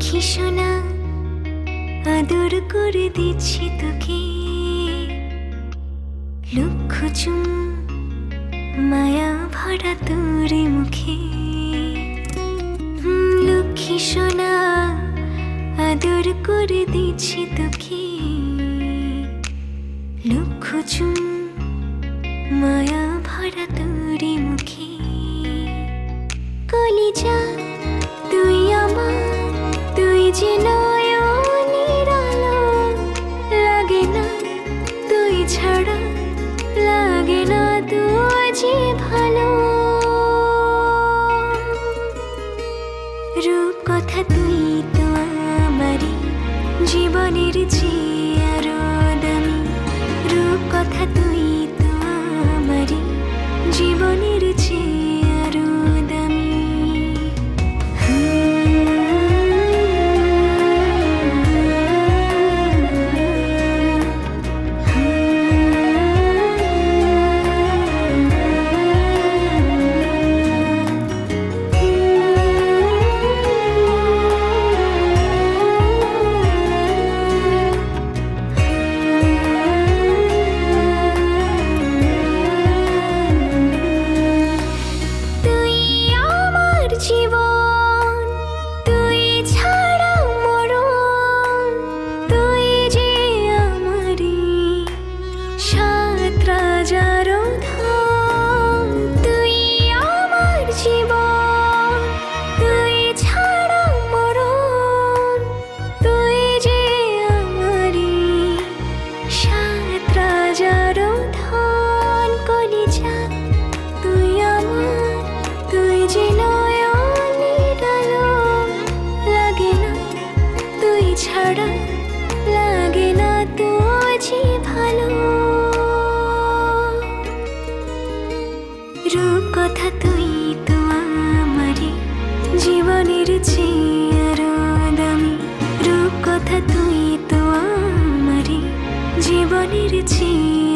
লক্ষ্মী সোনা আদর করে দিচ্ছি তোকে, লক্ষ চুম মায়া ভরা তোর মুখে। লক্ষ্মী সোনা আদর করে দিচ্ছি তোকে, লক্ষ চুম মায়া ভরা তোর মুখে। কলিজা তুই আমার, তুই যে নয়নের আলো, লাগে না তুই ছাড়া, লাগে না তুই যে ভালো। রূপ কথা তুই তো আমারই জীবনের চেয়ে আরো দামি, রূপ কথা তুই তো আমারই জীবনের চেয়ে আরো দামি। লাগে না তুঝে ভালো। রূপ কথা তুই তো আমারই জীবনের চেয়ে আরো দামি, রূপ কথা তুই তো আমারই জীবনের চেয়ে